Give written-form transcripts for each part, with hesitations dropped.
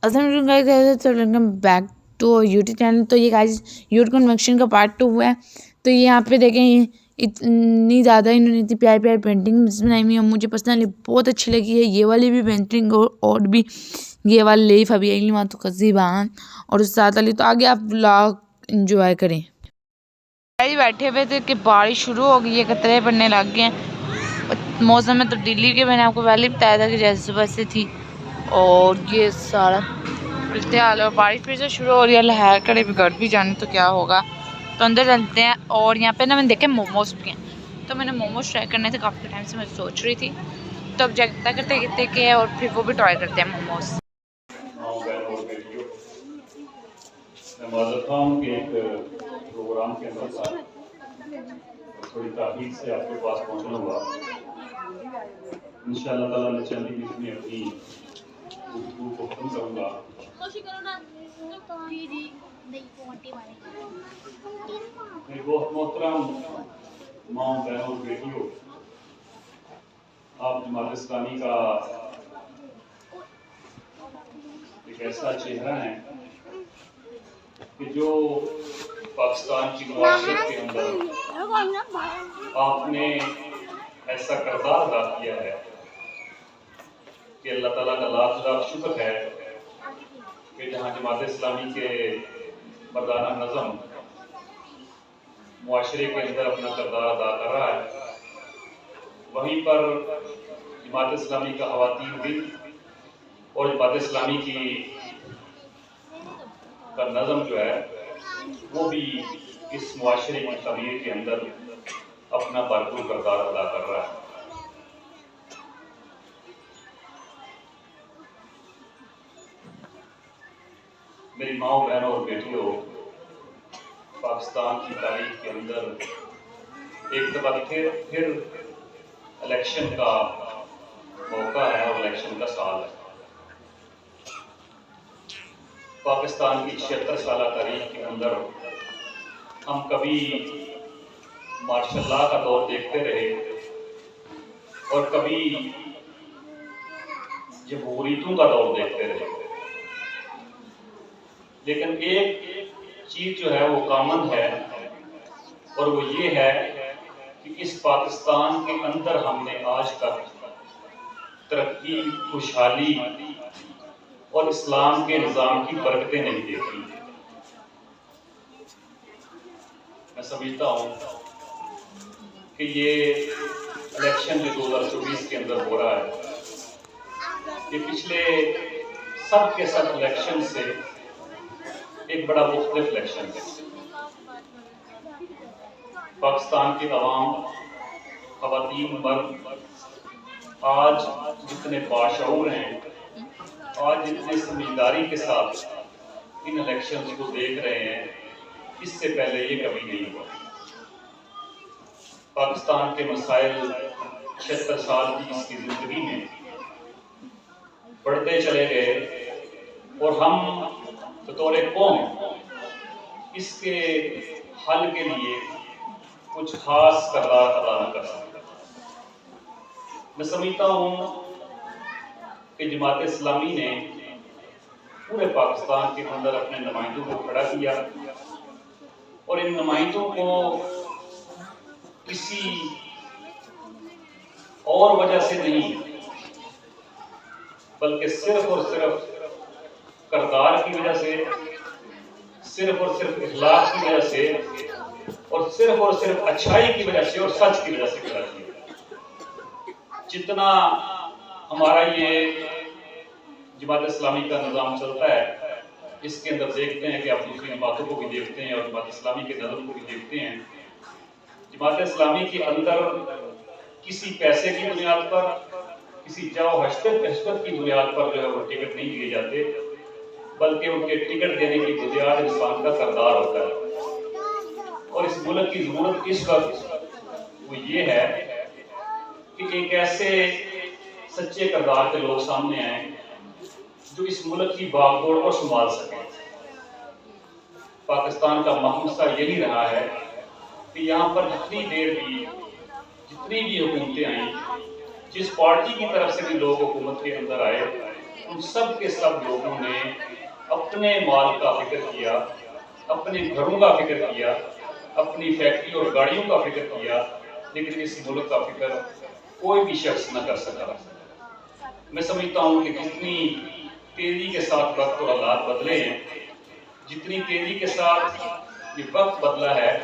السلام علیکم guys, welcome back to YouTube channel. تو یہ گائز یوٹ کنویکشن کا پارٹ 2 ہوا ہے۔ تو یہاں پہ دیکھیں اتنی زیادہ انہوں نے اتنی پیاری پیاری پینٹنگ بنائی ہوئی ہیں، مجھے پرسنلی بہت اچھی لگی ہے یہ والی بھی پینٹنگ اور بھی یہ والی لیف ابھی اگلی بات تو قصیبان اور اس ساتھ علی۔ تو آگے آپ ولاگ انجوائے کریں۔ بیٹھے ہوئے تھے کہ بارش شروع ہو گئی ہے، قطرے پڑنے لگ گئے ہیں۔ موسم میں تبدیلی کے میں نے آپ کو پہلے ہی بتایا تھا کہ جیسے صبح سے تھی اور یہ سارا حال اور بارش پھر سے شروع ہو رہی ہے، لہر کرے بھی گھر بھی جانے تو کیا ہوگا۔ تو اندر چلتے ہیں اور یہاں پہ نا میں نے دیکھے موموز بھی ہیں، تو میں نے موموز ٹرائی کرنے تھے کافی ٹائم سے میں سوچ رہی تھی، تو اب جگہ کرتے کہتے کہ اور پھر وہ بھی ٹرائی کرتے ہیں موموز۔ میں معذرت ہوں کہ ایک پروگرام کے اندر تھا، تھوڑی تاخیر سے آپ کے پاس پہنچنا ہوا۔ انشاءاللہ تعالیٰ میں چند منٹ میں اپنی گفتگو کو ختم کروں گا۔ میری بہت محترم ماں، بہنوں اور بیٹیوں، آپ جماعت اسلامی کا ایک ایسا چہرہ ہے کہ جو پاکستان کی معاشرت کے اندر آپ نے ایسا کردار ادا کیا ہے کہ اللہ تعالیٰ کا لاکھ لاکھ شکر ہے کہ جہاں جماعت اسلامی کے مردانہ نظم معاشرے کے اندر اپنا کردار ادا کر رہا ہے، وہیں پر جماعت اسلامی کا خواتین دن اور جماعت اسلامی کا نظم جو ہے وہ بھی اس معاشرے کی تعمیر کے اندر اپنا بھرپور کردار ادا کر رہا ہے۔ میری ماں، بہنوں اور بیٹیوں، پاکستان کی تاریخ کے اندر ایک دفعہ پھر الیکشن کا موقع ہے اور الیکشن کا سال ہے۔ پاکستان کی 76 سالہ تاریخ کے اندر ہم کبھی مارشل لا کا دور دیکھتے رہے اور کبھی جمہوریتوں کا دور دیکھتے رہے، لیکن ایک چیز جو ہے وہ کامن ہے اور وہ یہ ہے کہ اس پاکستان کے اندر ہم نے آج تک ترقی، خوشحالی اور اسلام کے نظام کی برکتیں نہیں دیکھی۔ میں سمجھتا ہوں کہ یہ الیکشن جو 2024 کے اندر ہو رہا ہے، یہ پچھلے سب کے سب الیکشن سے ایک بڑا مختلف الیکشن ہے۔ پاکستان کے عوام، خواتین، مرد آج جتنے باشعور ہیں، آج جتنے سمجھداری کے ساتھ ان الیکشنز کو دیکھ رہے ہیں، اس سے پہلے یہ کبھی نہیں ہوا۔ پاکستان کے مسائل 76 سال کی اس کی زندگی میں بڑھتے چلے گئے اور ہم بطور قوم اس کے حل کے لیے کچھ خاص کردار ادا نہ کر سکتے۔ میں سمجھتا ہوں کہ جماعت اسلامی نے پورے پاکستان کے اندر اپنے نمائندوں کو کھڑا کیا اور ان نمائندوں کو کسی اور وجہ سے نہیں بلکہ صرف اور صرف کردار کی وجہ سے، صرف اور صرف اخلاق کی وجہ سے اور صرف اچھائی کی وجہ سے اور سچ کی وجہ سے کھڑا کیا۔ جتنا ہمارا یہ جماعت اسلامی کا نظام چلتا ہے، اس کے اندر دیکھتے ہیں کہ آپ دوسری جماعتوں کو بھی دیکھتے ہیں اور جماعت اسلامی کے نظم کو بھی دیکھتے ہیں، جماعت اسلامی کے اندر کسی پیسے کی بنیاد پر، کسی جاؤ حشمت کی بنیاد پر جو ہے وہ ٹکٹ نہیں دیے جاتے، بلکہ ان کے ٹکٹ دینے کی بنیاد انسان کا کردار ہوتا ہے۔ اور اس ملک کی ضرورت اس وقت وہ یہ ہے کہ ایک ایسے سچے کردار کے لوگ سامنے آئیں جو اس ملک کی باغ دوڑ کو سنبھال سکیں۔ پاکستان کا مسئلہ یہی رہا ہے کہ یہاں پر جتنی بھی حکومتیں آئیں، جس پارٹی کی طرف سے بھی لوگ حکومت کے اندر آئے، ان سب کے سب لوگوں نے اپنے مال کا فکر کیا، اپنے گھروں کا فکر کیا، اپنی فیکٹری اور گاڑیوں کا فکر کیا، لیکن اس ملک کا فکر کوئی بھی شخص نہ کر سکا۔ میں سمجھتا ہوں کہ جتنی تیزی کے ساتھ وقت اور حالات بدلے ہیں، جتنی تیزی کے ساتھ یہ وقت بدلا ہے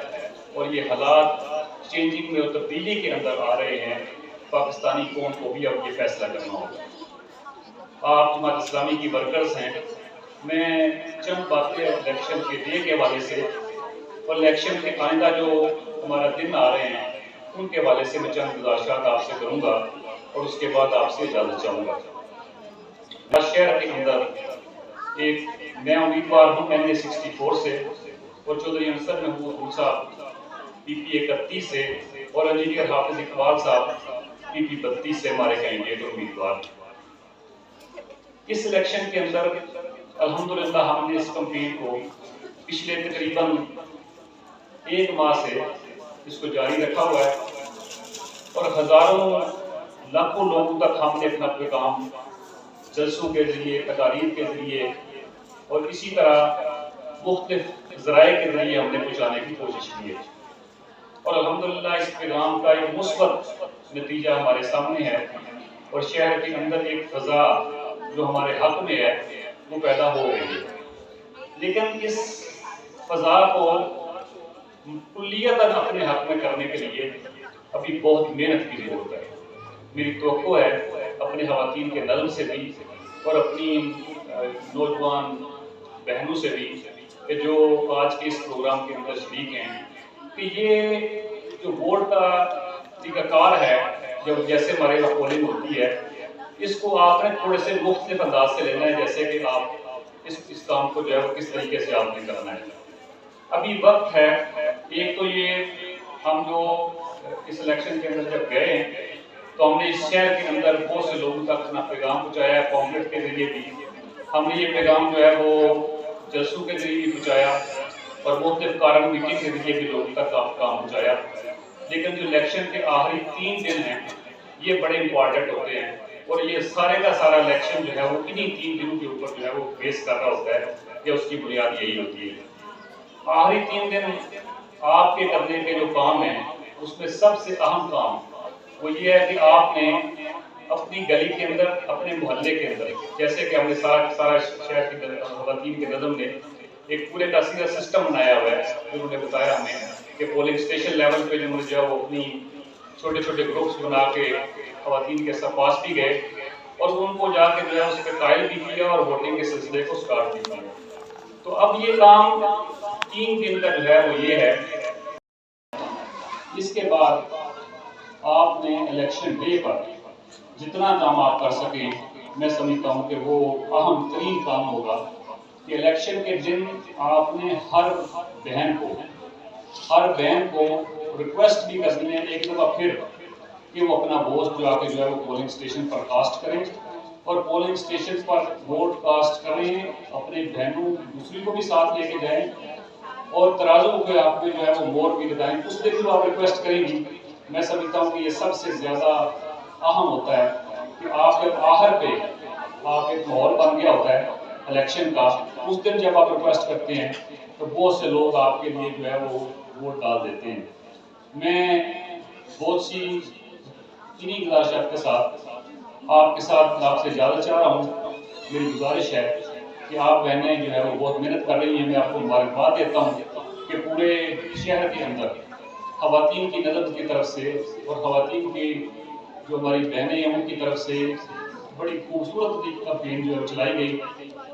اور یہ حالات چینجنگ میں اور تبدیلی کے اندر آ رہے ہیں، پاکستانی قوم کو بھی اب یہ فیصلہ کرنا ہوگا۔ آپ جماعت اسلامی کی ورکرز ہیں، میں چند باتیں الیکشن کے ڈے کے حوالے سے اور الیکشن کے آئندہ جو ہمارا دن آ رہے ہیں ان کے حوالے سے میں چند گزارشات آپ سے کروں گا اور اس کے بعد آپ سے اجازت چاہوں گا۔ شہر کے اندر ایک میں امیدوار ہوں NA64 سے اور چودھری انصر محمود صاحب PP 31 سے اور انجینئر حافظ اقبال صاحب PP 32 سے ہمارے کینڈیڈیٹ اور امیدوار۔ اس الیکشن کے اندر الحمدللہ ہم نے اس کمپین کو پچھلے تقریباً 1 ماہ سے اس کو جاری رکھا ہوا ہے اور ہزاروں لاکھوں لوگوں تک ہم نے اپنا پیغام جلسوں کے ذریعے، تقاریر کے ذریعے اور اسی طرح مختلف ذرائع کے ذریعے ہم نے پہنچانے کی کوشش کی ہے اور الحمدللہ اس پیغام کا ایک مثبت نتیجہ ہمارے سامنے ہے اور شہر کے اندر ایک فضا جو ہمارے حق میں ہے وہ پیدا ہو رہی ہے، لیکن اس فضا کو کلیتاً اپنے حق میں کرنے کے لیے ابھی بہت محنت کی ضرورت ہے۔ میری توقع ہے اپنے خواتین کے نظم سے بھی اور اپنی نوجوان بہنوں سے بھی کہ جو آج کے اس پروگرام کے اندر شریک ہیں کہ یہ جو ووٹ کا طریقہ کار ہے، جب جیسے ہمارے یہاں پولنگ ہوتی ہے، اس کو آپ نے تھوڑے سے مختلف انداز سے لینا ہے، جیسے کہ آپ اس کام کو جو ہے وہ کس طریقے سے آپ نے کرنا ہے۔ ابھی وقت ہے، ایک تو یہ ہم جو اس الیکشن کے اندر جب گئے ہیں تو ہم نے اس شہر کے اندر بہت سے لوگوں تک اپنا پیغام پہنچایا ہے، پامفلیٹ کے ذریعے بھی ہم نے یہ پیغام جو ہے وہ جلسوں کے ذریعے بھی پہنچایا اور مختلف کارن میٹنگ کے ذریعے بھی لوگوں تک کام پہنچایا، لیکن جو الیکشن کے آخری 3 دن ہیں یہ بڑے امپورٹنٹ ہوتے ہیں اور یہ سارے کا سارا الیکشن جو ہے وہ انہی 3 دنوں کے اوپر جو ہے وہ بیس کر رہا ہوتا ہے کہ اس کی بنیاد یہی ہوتی ہے۔ آخری 3 دن آپ کے کرنے کے جو کام ہیں اس میں سب سے اہم کام وہ یہ ہے کہ آپ نے اپنی گلی کے اندر، اپنے محلے کے اندر، جیسے کہ ہم نے سارا شہر کی خواتین کے نظم نے ایک پورے کا سیدھا سسٹم بنایا ہوا ہے، انہوں نے بتایا ہمیں کہ پولنگ اسٹیشن لیول پہ جو ہے وہ اپنی چھوٹے چھوٹے گروپس بنا کے خواتین کے ساتھ پاس بھی گئے اور ان کو جا کے جو ہے اس پہ قائل بھی کیا اور ووٹنگ کے سلسلے کو سٹارٹ بھی کیا۔ تو اب یہ کام 3 دن کا جو ہے وہ یہ ہے۔ اس کے بعد آپ نے الیکشن ڈے پر جتنا کام آپ کر سکیں، میں سمجھتا ہوں کہ وہ اہم ترین کام ہوگا کہ الیکشن کے دن آپ نے ہر بہن کو ریکویسٹ بھی کرنی ہے ایک دفعہ پھر کہ وہ اپنا ووٹ جو آ کے جو ہے وہ پولنگ اسٹیشن پر کاسٹ کریں اور پولنگ اسٹیشن پر ووٹ کاسٹ کریں، اپنے بہنوں دوسری کو بھی ساتھ لے کے جائیں اور ترازو کے آپ میں جو ہے وہ مور بھی لگائیں۔ اس دن جو آپ ریکویسٹ کریں گی، میں سمجھتا ہوں کہ یہ سب سے زیادہ اہم ہوتا ہے کہ آپ جب آخر پہ آپ ایک ماحول بن گیا ہوتا ہے الیکشن کا، اس دن جب آپ ریکویسٹ کرتے ہیں تو بہت سے لوگ آپ کے لیے جو ہے وہ ووٹ ڈال دیتے ہیں۔ میں بہت سی انہی گزارشات کے ساتھ آپ سے اجازت چاہ رہا ہوں۔ میری گزارش ہے کہ آپ بہنیں جو ہے وہ بہت محنت کر رہی ہیں، میں آپ کو مبارکباد دیتا ہوں کہ پورے شہر کے اندر خواتین کی نظم کی طرف سے اور خواتین کی جو ہماری بہنیں ہیں ان کی طرف سے بڑی خوبصورت کمپین جو ہے چلائی گئی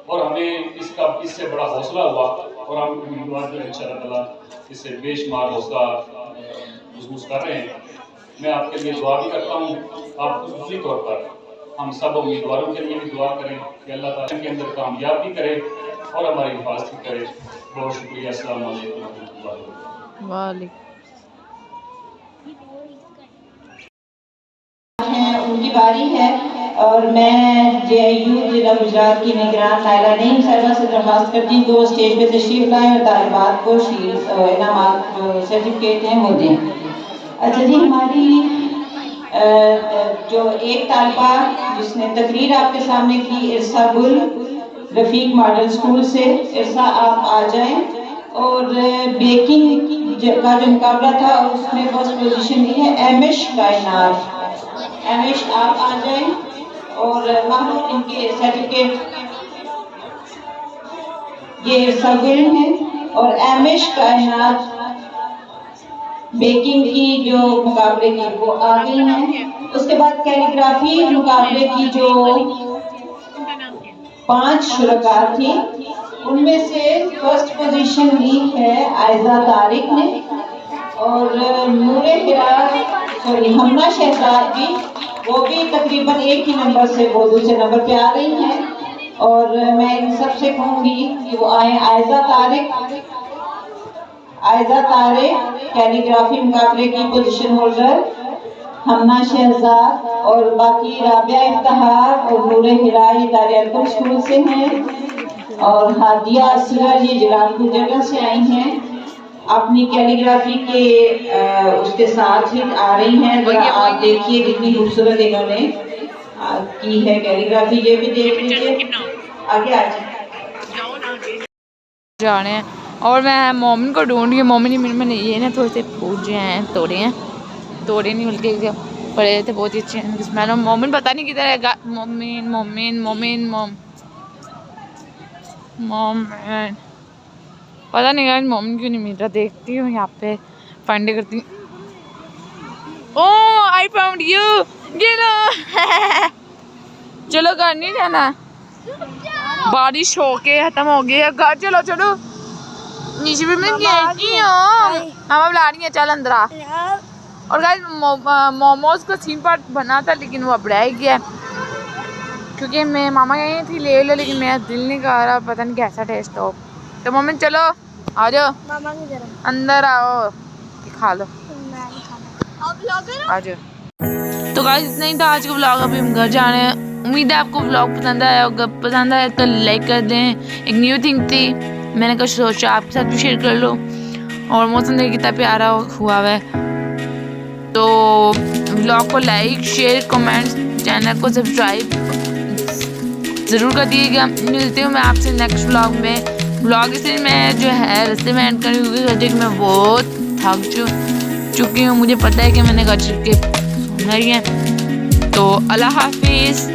اور ہمیں اس سے بڑا حوصلہ ہوا اور ہم امیدوار جو ہے انشاءاللہ تعالیٰ اس سے بے شمار حوصلہ محسوس کر رہے ہیں۔ میں آپ کے لیے دعا بھی کرتا ہوں، آپ خصوصی طور پر ہم سب امیدواروں کے لیے بھی دعا کریں کہ اللہ تعالیٰ کے اندر کامیاب بھی کرے اور ہماری حفاظت بھی کرے۔ بہت شکریہ، السلام علیکم ورحمۃ اللہ وبرکاتہ۔ وعلیکم ان کی باری ہے اور میں JIU ضلع گجرات کی نگران نائلہ نعیم صاحبہ سے درخواست کرتی ہوں کہ وہ اسٹیج پہ تشریف لائیں اور طالبات کو انعامات جو سرٹیفکیٹ ہیں وہ دیں۔ اچھا جی، ہماری جو ایک طالبہ جس نے تقریر آپ کے سامنے کی، ارسا گل رفیق ماڈل اسکول سے، ارسا آپ آ جائیں. اور بیکنگ کا جو مقابلہ تھا اس میں فرسٹ پوزیشن لی ہے ایمش کائنات. ایمش آپ آ جائیں اور محمود ان کے سرٹیفکیٹ. یہ ارسا گل ہیں اور ایمش کائنات بیکنگ کی جو مقابلے کی وہ آ گئی ہیں. اس کے بعد کیلیگرافی مقابلے کی جو 5 شرکاء تھی ان میں سے فرسٹ پوزیشن لی ہے عائزہ طارق نے، اور نور ہمنا شہزاد بھی، وہ بھی تقریباً ایک ہی نمبر سے وہ دوسرے نمبر پہ آ رہی ہیں. اور میں ان سب سے کہوں گی کہ وہ آئیں. عائزہ طارق کیلیگرافی مقابلے کی پوزیشن ہولڈر، ہمنا شہزاد اور باقی رابعہ افتخار اور نور ہرائی دار ارقم اسکول سے ہیں، اور ہادیہ اصغر یہ جلال پور جگہ سے آئی ہیں. اپنی کیلیگرافی کے اس کے ساتھ ہی آ رہی ہیں. آپ دیکھیے کتنی خوبصورت انہوں نے کی ہے کیلیگرافی، یہ بھی دیکھ لیجیے. آگے آ جانے ہیں. اور میں مومن کو ڈھونڈ رہی ہوں. مومن میں نے یہ نا تھوڑے سے پھول جو ہیں توڑے نہیں بلکہ پڑے تھے، بہت ہی اچھے ہیں اسمیل. مومن پتہ نہیں کدھر ہے. مومن پتہ نہیں یار مومن کیوں نہیں مل رہا. دیکھتی ہوں یہاں پہ فائنڈ کرتی ہوں. اوہ آئی فاؤنڈ یو. چلو گھر نہیں جانا، بارش ہو کے ختم ہو گئی ہے. گھر چلو نیچے بھی مل گیا. ماما بلا رہی ہیں چل اندر آ. اور گائز موموز کا سین پارٹ بنا تھا لیکن وہ اب رہ گیا کیونکہ میں ماما گئی تھی لے لو، لیکن میرا دل نہیں کر رہا، پتہ نہیں کیسا ٹیسٹ ہو. تو مومن چلو آ جاؤ اندر آؤ کھا لو آ جاؤ. تو گائز اتنا ہی تھا آج کا ولاگ. ابھی ہم گھر جا رہے ہیں. امید ہے آپ کو ولاگ پسند آیا ہوگا. پسند آیا تو لائک کر دیں. ایک نیو تھنگ تھی، میں نے کچھ سوچا آپ کے ساتھ بھی شیئر کر لو. اور موسم دیکھ کتنا پیارا ہوا ہے. تو ولاگ کو لائک شیئر کمنٹ، چینل کو سبسکرائب ضرور کر دیے گا. ملتی ہوں میں آپ سے نیکسٹ ولاگ میں. ولاگ اس لیے میں جو ہے رستے میں اینڈ کرنے کیونکہ میں بہت تھک چکی ہوں. مجھے پتہ ہے کہ میں نے گھر چل کے سونا ہی ہے. تو اللہ حافظ.